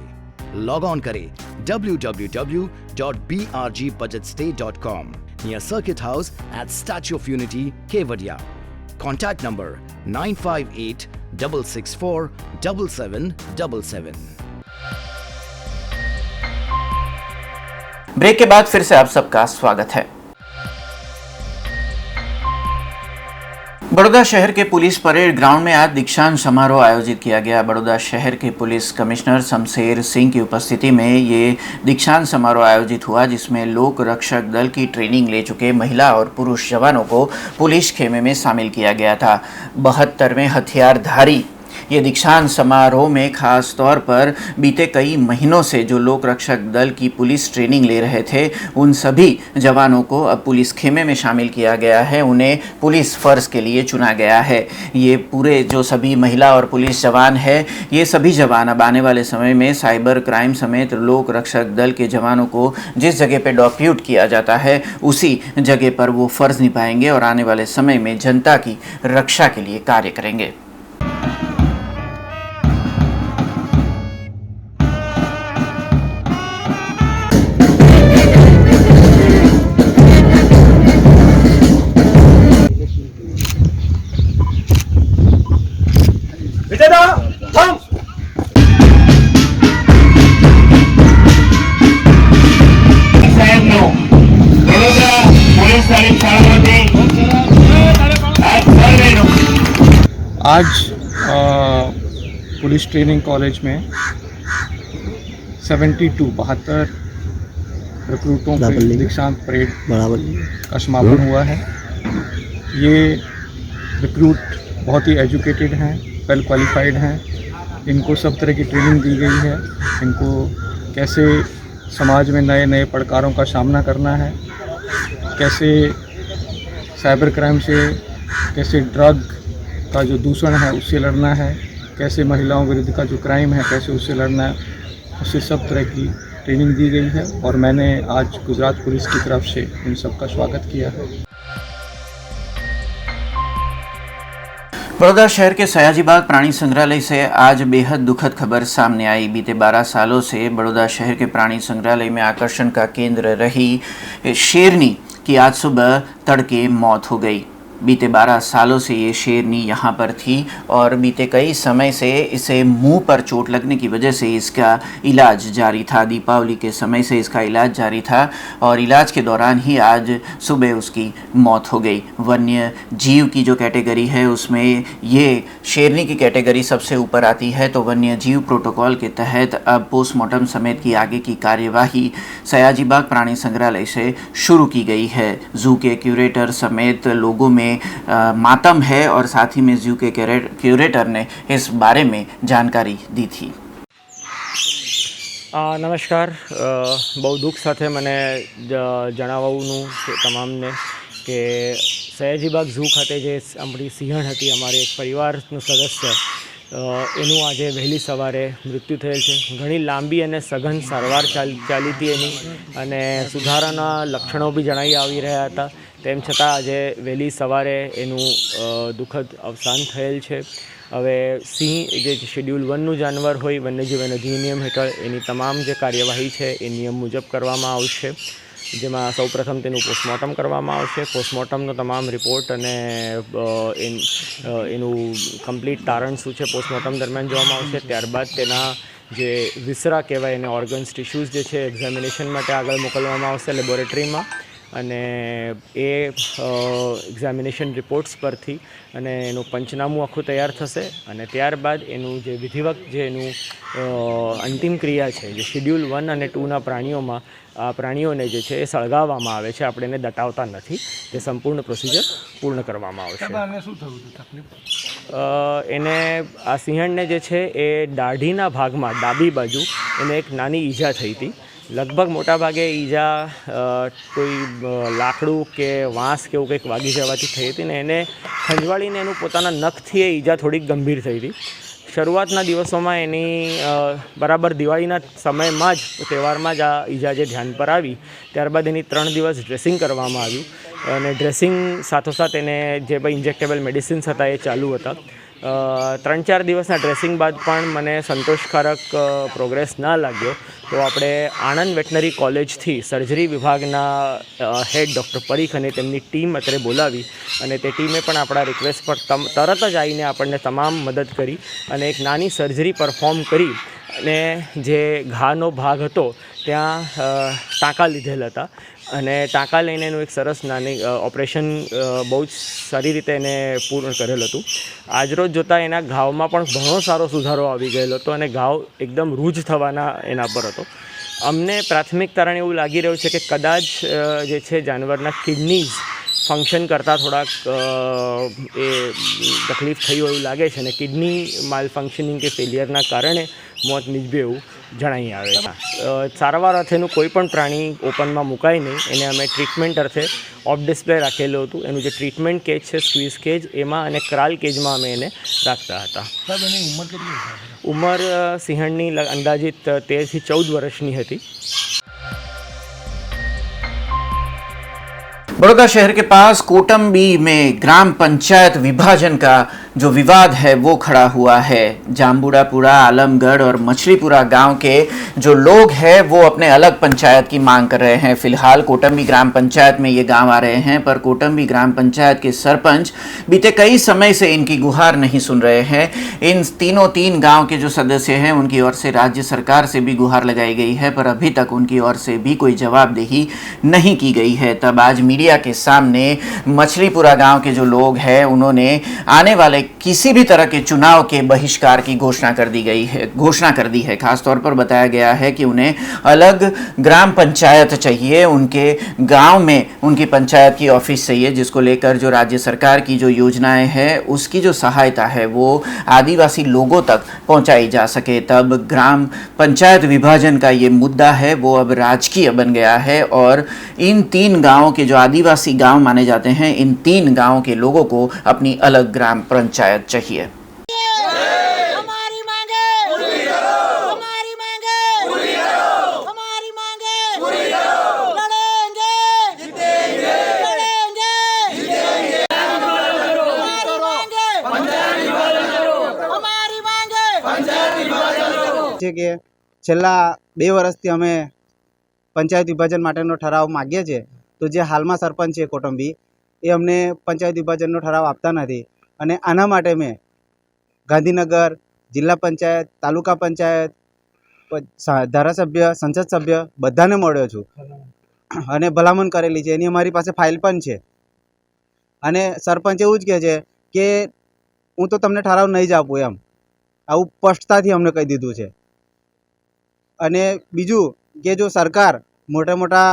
Speaker 9: लॉग ऑन करें www.brgbudgetstay.com near Circuit House at Statue of Unity, Kevadia. Contact number 958-664-7777.
Speaker 1: Break के बाद फिर से आप सबका स्वागत है। बड़ौदा शहर के पुलिस परेड ग्राउंड में आज दीक्षांत समारोह आयोजित किया गया। बड़ौदा शहर के पुलिस कमिश्नर शमशेर सिंह की उपस्थिति में ये दीक्षांत समारोह आयोजित हुआ, जिसमें लोक रक्षक दल की ट्रेनिंग ले चुके महिला और पुरुष जवानों को पुलिस खेमे में शामिल किया गया था। 72वें हथियारधारी ये दीक्षांत समारोह में खास तौर पर बीते कई महीनों से जो लोक रक्षक दल की पुलिस ट्रेनिंग ले रहे थे, उन सभी जवानों को अब पुलिस खेमे में शामिल किया गया है। उन्हें पुलिस फ़र्ज के लिए चुना गया है। ये पूरे जो सभी महिला और पुलिस जवान है, ये सभी जवान अब आने वाले समय में साइबर क्राइम समेत लोक रक्षक दल के जवानों को जिस जगह पर डिप्यूट किया जाता है, उसी जगह पर वो फ़र्ज निभाएंगे और आने वाले समय में जनता की रक्षा के लिए कार्य करेंगे।
Speaker 10: आज पुलिस ट्रेनिंग कॉलेज में 72 रिक्रूटों के दीक्षांत परेड का समापन हुआ है। ये रिक्रूट बहुत ही एजुकेटेड हैं, वेल क्वालिफाइड हैं। इनको सब तरह की ट्रेनिंग दी गई है। इनको कैसे समाज में नए नए पड़कारों का सामना करना है, कैसे साइबर क्राइम से, कैसे ड्रग का जो दूषण है उससे लड़ना है, कैसे महिलाओं विरुद्ध का जो क्राइम है कैसे उससे लड़ना है, उससे सब तरह की ट्रेनिंग दी गई है। और मैंने आज गुजरात पुलिस की तरफ से इन सब का स्वागत किया है।
Speaker 1: बड़ौदा शहर के सयाजीबाग प्राणी संग्रहालय से आज बेहद दुखद खबर सामने आई। बीते 12 सालों से बड़ौदा शहर के प्राणी संग्रहालय में आकर्षण का केंद्र रही शेरनी की आज सुबह तड़के मौत हो गई। बीते 12 सालों से ये शेरनी यहाँ पर थी और बीते कई समय से इसे मुंह पर चोट लगने की वजह से इसका इलाज जारी था। दीपावली के समय से इसका इलाज जारी था और इलाज के दौरान ही आज सुबह उसकी मौत हो गई। वन्य जीव की जो कैटेगरी है उसमें ये शेरनी की कैटेगरी सबसे ऊपर आती है। तो वन्य जीव प्रोटोकॉल के तहत अब पोस्टमार्टम समेत की आगे की कार्यवाही सयाजीबाग प्राणी संग्रहालय से शुरू की गई है। जू के क्यूरेटर समेत लोगों में मातम है और साथ ही में जू के क्यूरेटर ने इस बारे में जानकारी दी थी।
Speaker 11: नमस्कार, બહુ દુઃખ સાથે મને જણાવવાનું છે તમામને કે સયાજીબાગ ઝૂ ખાતે જે આપણી સિંહણ હતી, અમારે એક પરિવારનું સદસ્ય, એનું આજે વહેલી સવારે મૃત્યુ થયેલ છે। ઘણી લાંબી અને સઘન સારવાર ચાલી હતી એની, અને સુધારાના લક્ષણો બી જણાવી આવી રહ્યા હતા। તેમ છતાં આજે વહેલી સવારે એનું દુઃખદ અવસાન થયેલ છે। હવે સિંહ જે શેડ્યુલ 1નું જાનવર હોય, વન્યજીવન અધિનિયમ હેઠળ એની તમામ જે કાર્યવાહી છે એ નિયમ મુજબ કરવામાં આવશે। જેમાં સૌપ્રથમ તેનું પોસ્ટમોર્ટમ કરવામાં આવશે. પોસ્ટમોર્ટમનો તમામ રિપોર્ટ અને એનું કમ્પ્લીટ તારણ શું છે પોસ્ટમોર્ટમ દરમિયાન જોવામાં આવશે. ત્યારબાદ તેના જે વિસરા કહેવાય એને ઓર્ગન્સ ટિશ્યુઝ જે છે એક્ઝામિનેશન માટે આગળ મોકલવામાં આવશે લેબોરેટરીમાં. અને એ એક્ઝામિનેશન રિપોર્ટ્સ પરથી અને એનું પંચનામું આખું તૈયાર થશે. અને ત્યારબાદ એનું જે વિધિવત જે એનું અંતિમ ક્રિયા છે જે શિડ્યુલ 1 અને 2ના પ્રાણીઓમાં આ પ્રાણીઓને જે છે એ સળગાવવામાં આવે છે. આપણે એને દટાવતા નથી. એ સંપૂર્ણ પ્રોસિજર પૂર્ણ કરવામાં આવશે. એને આ સિંહણને જે છે એ દાઢીના ભાગમાં ડાબી બાજુ એને એક નાની ઈજા થઈ હતી. લગભગ મોટાભાગે ઈજા કોઈ લાકડું કે વાંસ કે એવું કંઈક વાગી જવાથી થઈ હતી ને એને ખંજવાળીને એનું પોતાના નખથી એ ઈજા થોડીક ગંભીર થઈ હતી. શરૂઆતના દિવસોમાં એની બરાબર દિવાળીના સમયમાં જ તહેવારમાં જ આ ઈજા જે ધ્યાન પર આવી ત્યારબાદ એની 3 દિવસ ડ્રેસિંગ કરવામાં આવ્યું અને ડ્રેસિંગ સાથોસાથ એને જે ભાઈ ઇન્જેક્ટેબલ મેડિસિન્સ હતા એ ચાલુ હતા. 3-4 દિવસના ડ્રેસિંગ બાદ પણ મને સંતોષકારક પ્રોગ્રેસ ના લાગ્યો તો આપણે આણંદ વેટનરી કોલેજથી સર્જરી વિભાગના હેડ ડૉક્ટર પરીખ અને તેમની ટીમ અત્યારે બોલાવી અને તે ટીમે પણ આપણા રિક્વેસ્ટ પર તરત જ આવીને આપણને તમામ મદદ કરી અને એક નાની સર્જરી પરફોર્મ કરી અને જે ઘાનો ભાગ હતો ત્યાં ટાંકા લીધેલ હતા અને ટાંકા લઈને એનું એક સરસ નાની ઓપરેશન બહુ જ સારી રીતે એને પૂર્ણ કરેલ હતું. આજરોજ જોતાં એના ઘાવમાં પણ ઘણો સારો સુધારો આવી ગયેલો હતો અને ઘાવ એકદમ રૂજ થવાના એના પર હતો. અમને પ્રાથમિક તારણ એવું લાગી રહ્યું છે કે કદાચ જે છે જાનવરના કિડનીઝ ફંક્શન કરતાં થોડાક એ તકલીફ થઈ હોય એવું લાગે છે અને કિડની માલ ફંક્શનિંગ કે ફેલિયરના કારણે મોત નીપજ્યું એવું જણાઈ આવે છે. સારવાર અર્થેનું કોઈ પણ પ્રાણી ઓપનમાં મુકાય નહીં. એને અમે ટ્રીટમેન્ટ અર્થે ઓફ ડિસ્પ્લે રાખેલું હતું. એનું જે ટ્રીટમેન્ટ કેજ છે સ્ક્વીઝ કેજ એમાં અને ક્રાલ કેજમાં અમે એને રાખતા હતા. ઉંમર સિંહણની અંદાજિત 13 થી 14 વર્ષની હતી.
Speaker 1: बड़ौदा शहर के पास कोटम्बी में ग्राम पंचायत विभाजन का जो विवाद है वो खड़ा हुआ है. जाम्बुड़ापुरा, आलमगढ़ और मछलीपुरा गांव के जो लोग हैं वो अपने अलग पंचायत की मांग कर रहे हैं. फिलहाल कोटम्बी ग्राम पंचायत में ये गांव आ रहे हैं पर कोटम्बी ग्राम पंचायत के सरपंच बीते कई समय से इनकी गुहार नहीं सुन रहे हैं. इन तीन गांव के जो सदस्य हैं उनकी ओर से राज्य सरकार से भी गुहार लगाई गई है पर अभी तक उनकी ओर से भी कोई जवाबदेही नहीं की गई है. तब आज मीडिया के सामने मछलीपुरा गांव के जो लोग हैं उन्होंने आने वाले किसी भी तरह के चुनाव के बहिष्कार की घोषणा कर दी है. खासतौर पर बताया गया है कि उन्हें अलग ग्राम पंचायत चाहिए. उनके गांव में उनकी पंचायत की ऑफिस चाहिए जिसको लेकर जो राज्य सरकार की जो योजनाएं हैं उसकी जो सहायता है वो आदिवासी लोगों तक पहुंचाई जा सके. तब ग्राम पंचायत विभाजन का ये मुद्दा है वो अब राजकीय बन गया है और इन 3 गांवों के जो आदिवासी गांव माने जाते हैं इन 3 गांवों के लोगों को अपनी अलग ग्राम पंचायत चाहिए.
Speaker 12: છે કે છેલ્લા 2 વર્ષથી અમે પંચાયત વિભાજન માટેનો ઠરાવ માગીએ છીએ તો જે હાલમાં સરપંચ છે કોટમ્બી એ અમને પંચાયત વિભાજનનો ઠરાવ આપતા નથી અને આના માટે મેં ગાંધીનગર જિલ્લા પંચાયત તાલુકા પંચાયત ધારાસભ્ય સંસદ સભ્ય બધાને મળ્યો છું અને ભલામણ કરેલી છે. એની અમારી પાસે ફાઇલ પણ છે અને સરપંચ એવું જ કહે છે કે હું તો તમને ઠરાવ નહીં જ આપું એમ આવું સ્પષ્ટતાથી અમને કહી દીધું છે. અને બીજું કે જો સરકાર મોટા મોટા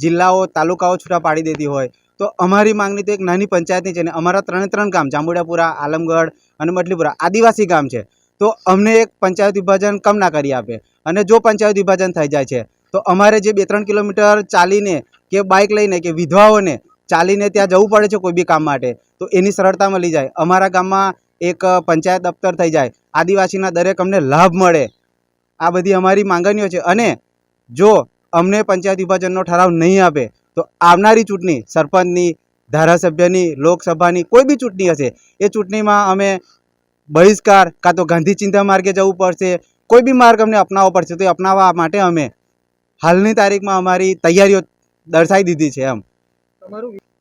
Speaker 12: જિલ્લાઓ તાલુકાઓ છૂટા પાડી દેતી હોય તો અમારી માંગણી તો એક નાની પંચાયતની છે ને અમારા 3 ગામ જાંબુડાપુરા, આલમગઢ અને મછલીપુરા આદિવાસી ગામ છે તો અમને એક પંચાયત વિભાજન કમ ના કરી આપે. અને જો પંચાયત વિભાજન થઈ જાય છે તો અમારે જે 2-3 કિલોમીટર ચાલીને કે બાઇક લઈને કે વિધવાઓને ચાલીને ત્યાં જવું પડે છે કોઈ બી કામ માટે તો એની સરળતા મળી જાય. અમારા ગામમાં એક પંચાયત દફતર થઈ જાય, આદિવાસીના દરેક અમને લાભ મળે. આ બધી અમારી માંગણીઓ છે અને જો અમને પંચાયત વિભાજનનો ઠરાવ નહીં આપે તો આવનારી ચૂંટણી સરપંચની, ધારાસભ્યની, લોકસભાની કોઈ બી ચૂંટણી હશે એ ચૂંટણીમાં અમે બહિષ્કાર કાં તો ગાંધી ચિંતા માર્ગે જવું પડશે. કોઈ બી માર્ગ અમને અપનાવવો પડશે તો એ અપનાવવા માટે અમે હાલની તારીખમાં અમારી તૈયારીઓ દર્શાવી દીધી છે એમ.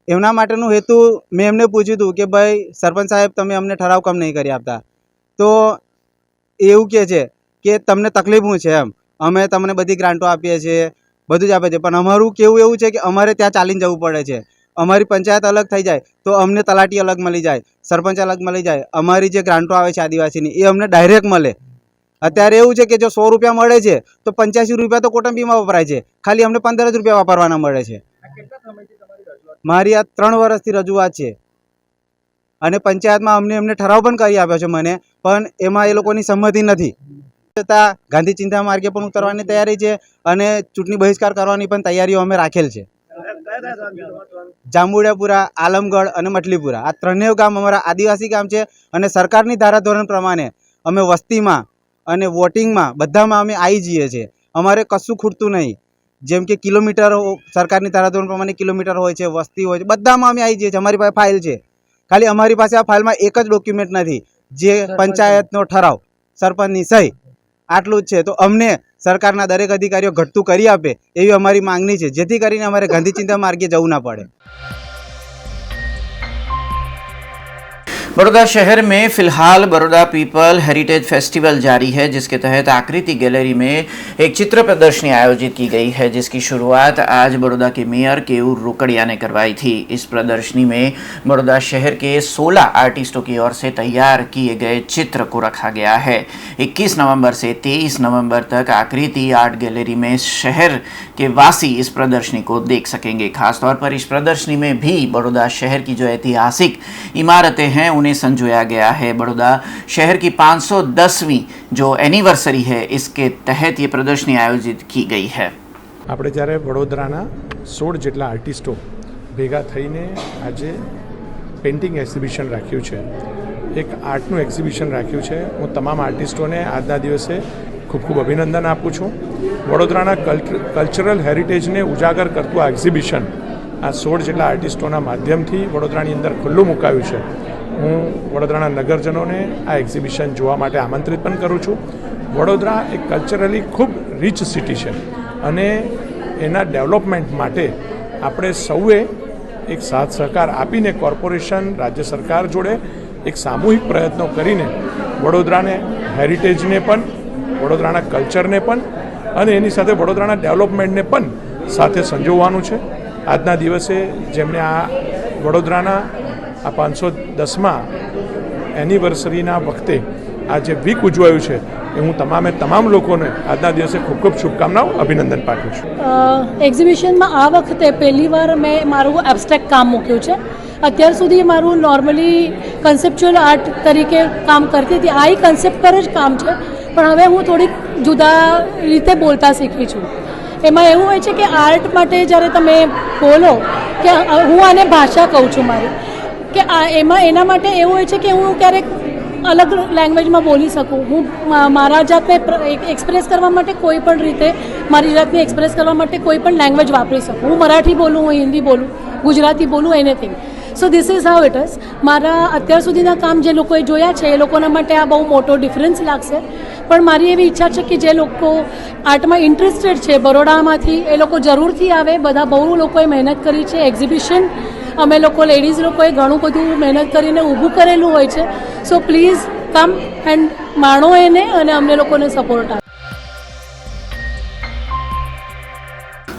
Speaker 12: એમના માટેનું હેતુ મેં એમને પૂછ્યું હતું કે ભાઈ સરપંચ સાહેબ તમે અમને ઠરાવ કેમ નહીં કરી આપતા, તો એવું કહે છે કે તમને તકલીફ શું છે એમ, અમે તમને બધી ગ્રાન્ટો આપીએ છીએ, બધું જ આપે છે, પણ અમારું કેવું એવું છે કે અમારે ત્યાં ચાલીને જવું પડે છે. અમારી પંચાયત અલગ થઈ જાય તો અમને તલાટી અલગ મળી જાય, સરપંચ અલગ મળી જાય, અમારી જે ગ્રાન્ટો આવે છે આદિવાસીની એ અમને ડાયરેક્ટ મળે. અત્યારે એવું છે કે જો 100 રૂપિયા મળે છે તો 85 રૂપિયા તો કોટંબીમાં વપરાય છે, ખાલી અમને 15 જ રૂપિયા વાપરવાના મળે છે. મારી આ 3 વર્ષથી રજૂઆત છે અને પંચાયતમાં એમને ઠરાવ પણ કરી આપ્યો છે મને, પણ એમાં એ લોકોની સંમતિ નથી. છતાં ગાંધી ચિંતા માર્ગે પણ ઉતરવાની તૈયારી છે અને ચૂંટણી બહિષ્કાર કરવાની પણ તૈયારીઓ અમે રાખેલ છે. જાંબુડિયાપુરા, આલમગઢ અને મટલીપુરા આ 3 ગામ અમારા આદિવાસી ગામ છે અને સરકારની ધારાધોરણ પ્રમાણે અમે વસ્તીમાં અને વોટિંગમાં બધામાં અમે આવી જઈએ છીએ. અમારે કશું ખૂટતું નહીં. જેમ કે કિલોમીટર સરકારની ધારાધોરણ પ્રમાણે કિલોમીટર હોય છે, વસ્તી હોય છે, બધામાં અમે આવી જઈએ છીએ. અમારી પાસે ફાઇલ છે, ખાલી અમારી પાસે આ ફાઇલમાં એક જ ડોક્યુમેન્ટ નથી, જે પંચાયતનો ઠરાવ, સરપંચની સહી, આટલું જ છે. તો અમને સરકારના દરેક અધિકારીઓ ઘટતું કરી આપે એવી અમારી માંગણી છે, જેથી કરીને અમારે ગાંધી ચિંતા માર્ગે જવું ના પડે.
Speaker 1: बड़ौदा शहर में फिलहाल बड़ौदा पीपल हेरिटेज फेस्टिवल जारी है, जिसके तहत आकृति गैलरी में एक चित्र प्रदर्शनी आयोजित की गई है, जिसकी शुरुआत आज बड़ौदा के मेयर केयूर रोकड़िया ने करवाई थी. इस प्रदर्शनी में बड़ौदा शहर के 16 आर्टिस्टों की ओर से तैयार किए गए चित्र को रखा गया है. 21 नवंबर से 23 नवंबर तक आकृति आर्ट गैलरी में शहर के वासी इस प्रदर्शनी को देख सकेंगे. खासतौर पर इस प्रदर्शनी में भी बड़ौदा शहर की जो ऐतिहासिक इमारतें हैं उन्हें संजोया गया है. बड़ौदा शहर की 510वीं जो एनिवर्सरी है, इसके तहत ये प्रदर्शनी आयोजित की गई है.
Speaker 10: આપણે જ્યારે વડોદરાના 16 જેટલા આર્ટિસ્ટો ભેગા થઈને આજે પેઇન્ટિંગ એક્ઝિબિશન રાખ્યું છે, એક આર્ટનું એક્ઝિબિશન રાખ્યું છે. હું તમામ આર્ટિસ્ટોને આજના દિવસે ખૂબ ખૂબ અભિનંદન આપું છું. વડોદરાના કલ્ચરલ હેરિટેજને ઉજાગર કરતું આ એક્ઝિબિશન આ 16 જેટલા આર્ટિસ્ટોના માધ્યમથી વડોદરાની અંદર ખુલ્લું મુકાયું છે. હું વડોદરાના નગરજનોને આ એક્ઝિબિશન જોવા માટે આમંત્રિત પણ કરું છું. વડોદરા એક કલ્ચરલી ખૂબ રીચ સિટી છે અને એના ડેવલપમેન્ટ માટે આપણે સૌએ એક સાથ સહકાર આપીને કોર્પોરેશન, રાજ્ય સરકાર જોડે એક સામૂહિક પ્રયત્નો કરીને વડોદરાને હેરિટેજને પણ, વડોદરાના કલ્ચરને પણ અને એની સાથે વડોદરાના ડેવલપમેન્ટને પણ સાથે સંજોવાનું છે. આજના દિવસે જેમને આ વડોદરાના આ 510મા એનિવર્સરીના વખતે આ જે વીક ઉજવાયું છે એ હું તમામ લોકોને આજના દિવસે ખૂબ ખૂબ શુભકામનાઓ, અભિનંદન પાઠવું છું.
Speaker 13: એક્ઝિબિશનમાં આ વખતે પહેલીવાર મેં મારું એબ્સ્ટ્રેક્ટ કામ મૂક્યું છે. અત્યાર સુધી મારું નોર્મલી કન્સેપ્ચ્યુઅલ આર્ટ તરીકે કામ કરતી હતી. આ કન્સેપ્ટ પર જ કામ છે, પણ હવે હું થોડીક જુદા રીતે બોલતા શીખી છું. એમાં એવું હોય છે કે આર્ટ માટે જ્યારે તમે બોલો કે હું આને ભાષા કહું છું મારી, કે એમાં એના માટે એવું હોય છે કે હું ક્યારેક અલગ લેંગ્વેજમાં બોલી શકું. હું મારા જાતને એક્સપ્રેસ કરવા માટે કોઈ પણ રીતે મારી જાતને એક્સપ્રેસ કરવા માટે કોઈ પણ લેંગ્વેજ વાપરી શકું. હું મરાઠી બોલું, હું હિન્દી બોલું, ગુજરાતી બોલું, anything. So this is how it is. મારા અત્યાર સુધીના કામ જે લોકોએ જોયા છે એ લોકોના માટે આ બહુ મોટો ડિફરન્સ લાગશે, પણ મારી એવી ઈચ્છા છે કે જે લોકો આર્ટમાં ઇન્ટરેસ્ટેડ છે બરોડામાંથી, એ લોકો જરૂરથી આવે. બધા બહુ લોકોએ મહેનત કરી છે. એક્ઝિબિશન અમે લોકો લેડીઝ લોકોએ ઘણું બધું મહેનત કરીને ઊભું કરેલું હોય છે. સો પ્લીઝ કમ એન્ડ માણો એને અને અમને લોકોને સપોર્ટ આપો.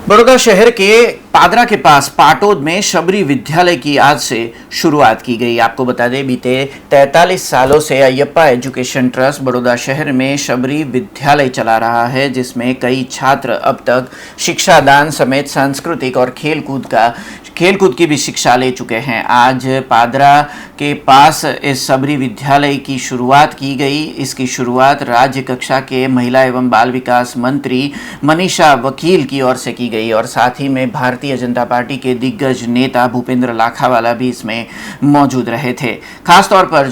Speaker 1: बड़ौदा शहर के पादरा के पास पाटोद में शबरी विद्यालय की आज से शुरुआत की गई. आपको बता दें, बीते 43 सालों से अयप्पा एजुकेशन ट्रस्ट बड़ौदा शहर में शबरी विद्यालय चला रहा है, जिसमें कई छात्र अब तक शिक्षा दान समेत सांस्कृतिक और खेलकूद की भी शिक्षा ले चुके हैं. आज पादरा के पास इस शबरी विद्यालय की शुरुआत की गई. इसकी शुरुआत राज्य कक्षा के महिला एवं बाल विकास मंत्री मनीषा वकील की ओर से की गई और साथ ही में भारतीय जनता पार्टी के दिग्गज नेता भूपेंद्र लाखावाला भी इसमें मौजूद रहे थे. खासतौर पर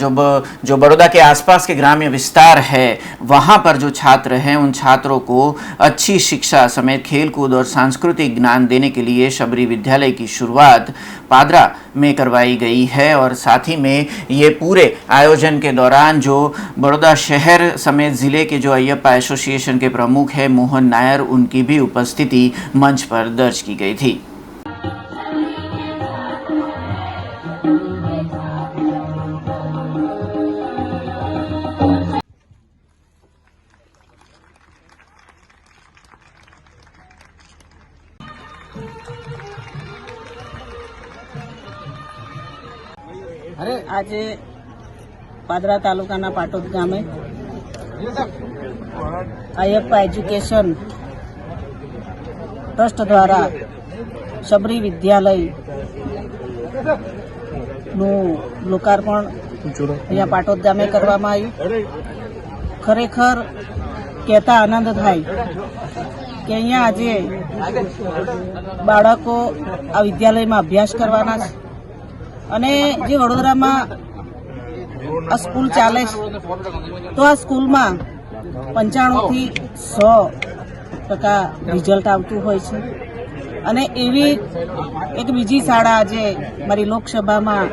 Speaker 1: जो बड़ौदा के आसपास के ग्राम्य विस्तार है, वहाँ पर जो छात्र हैं, उन छात्रों को अच्छी शिक्षा समेत खेलकूद और सांस्कृतिक ज्ञान देने के लिए शबरी विद्यालय की शुरुआत पादरा में करवाई गई है. और साथ ही में ये पूरे आयोजन के दौरान जो बड़ौदा शहर समेत ज़िले के जो अयप्पा एसोसिएशन के प्रमुख हैं मोहन नायर, उनकी भी उपस्थिति मंच पर दर्ज की गई थी.
Speaker 3: આજે પાદરા તાલુકાના પાટોદ ગામે અયપ્પા એજ્યુકેશન ટ્રસ્ટ દ્વારા શબરી વિદ્યાલયનું લોકાર્પણ અહીંયા પાટોદ ગામે કરવામાં આવ્યું. ખરેખર કહેતા આનંદ થાય કે અહીંયા આજે બાળકો આ વિદ્યાલયમાં અભ્યાસ કરવાના છે અને જે વડોદરામાં આ સ્કૂલ ચાલે છે તો આ સ્કૂલમાં 95 થી 100% રિઝલ્ટ આવતું હોય છે અને એવી એક બીજી શાળા આજે મારી લોકસભામાં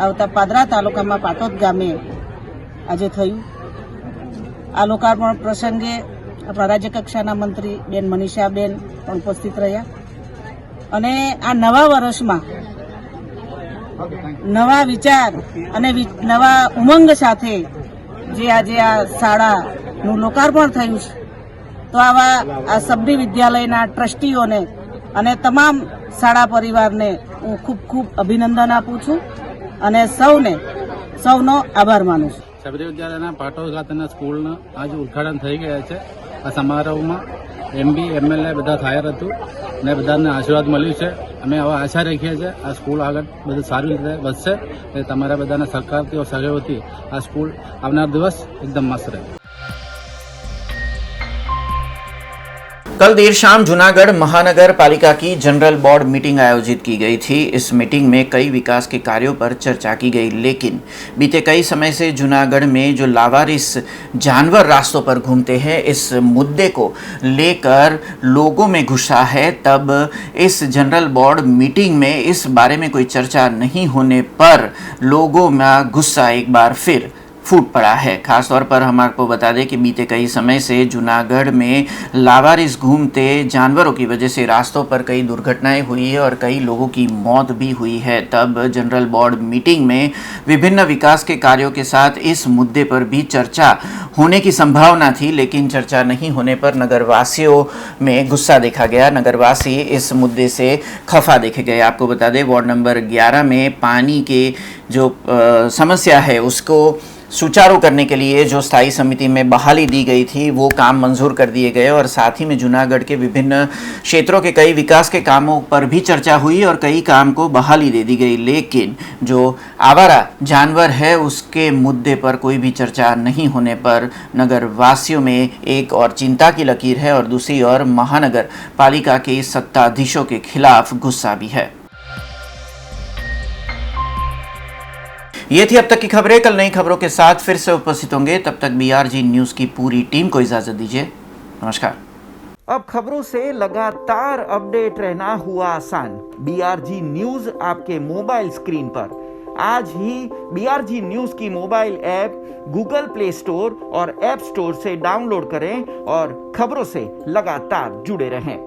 Speaker 3: આવતા પાદરા તાલુકામાં પાટોદ ગામે આજે થયું. આ લોકાર્પણ પ્રસંગે આપણા રાજ્ય કક્ષાના મંત્રી બેન મનીષાબેન પણ ઉપસ્થિત રહ્યા અને આ નવા વર્ષમાં નવા વિચાર અને નવા ઉમંગ સાથે જે આજે આ શાળાનું લોકાર્પણ થયું છે તો આવા આ સબરી વિદ્યાલયના ટ્રસ્ટીઓને અને તમામ શાળા પરિવારને હું ખૂબ ખૂબ અભિનંદન આપું છું અને સૌનો આભાર માનું છું.
Speaker 14: સબરી વિદ્યાલયના પાટોદ ખાતેના સ્કૂલનું આજે ઉદ્ઘાટન થઈ ગયા છે. આ સમારોહમાં એમપી એમએલએ બધા હાજર હતું અને બધાને આશીર્વાદ મળ્યું છે. અમે હવે આશા રાખીએ છીએ આ સ્કૂલ આગળ બધું સારી રીતે વધશે અને તમારા બધાના સહકારથી और સહયોગથી આ સ્કૂલ આવનાર દિવસ एकदम मस्त रहे.
Speaker 1: कल देर शाम जूनागढ़ महानगर पालिका की जनरल बोर्ड मीटिंग आयोजित की गई थी. इस मीटिंग में कई विकास के कार्यों पर चर्चा की गई, लेकिन बीते कई समय से जूनागढ़ में जो लावारिस जानवर रास्तों पर घूमते हैं, इस मुद्दे को लेकर लोगों में गुस्सा है. तब इस जनरल बोर्ड मीटिंग में इस बारे में कोई चर्चा नहीं होने पर लोगों में गुस्सा एक बार फिर फूट पड़ा है. खासतौर पर हम आपको बता दें कि बीते कई समय से जूनागढ़ में लावारिस घूमते जानवरों की वजह से रास्तों पर कई दुर्घटनाएं हुई है और कई लोगों की मौत भी हुई है. तब जनरल बोर्ड मीटिंग में विभिन्न विकास के कार्यों के साथ इस मुद्दे पर भी चर्चा होने की संभावना थी, लेकिन चर्चा नहीं होने पर नगरवासियों में गुस्सा देखा गया. नगरवासी इस मुद्दे से खफा देखे गए. आपको बता दें वार्ड नंबर 11 में पानी के जो समस्या है उसको सुचारू करने के लिए जो स्थायी समिति में बहाली दी गई थी वो काम मंजूर कर दिए गए और साथ ही में जूनागढ़ के विभिन्न क्षेत्रों के कई विकास के कामों पर भी चर्चा हुई और कई काम को बहाली दे दी गई. लेकिन जो आवारा जानवर है उसके मुद्दे पर कोई भी चर्चा नहीं होने पर नगर वासियों में एक और चिंता की लकीर है और दूसरी ओर महानगर पालिका के सत्ताधीशों के खिलाफ गुस्सा भी है. ये थी अब तक की खबरें. कल नई खबरों के साथ फिर से उपस्थित होंगे. तब तक BRG न्यूज़ की पूरी टीम को इजाजत दीजिए. नमस्कार. अब खबरों से लगातार अपडेट रहना हुआ आसान. BRG न्यूज़ आपके मोबाइल स्क्रीन पर. आज ही BRG न्यूज़ की mobile app Google play store और ऐप स्टोर से डाउनलोड करें और खबरों से लगातार जुड़े रहें.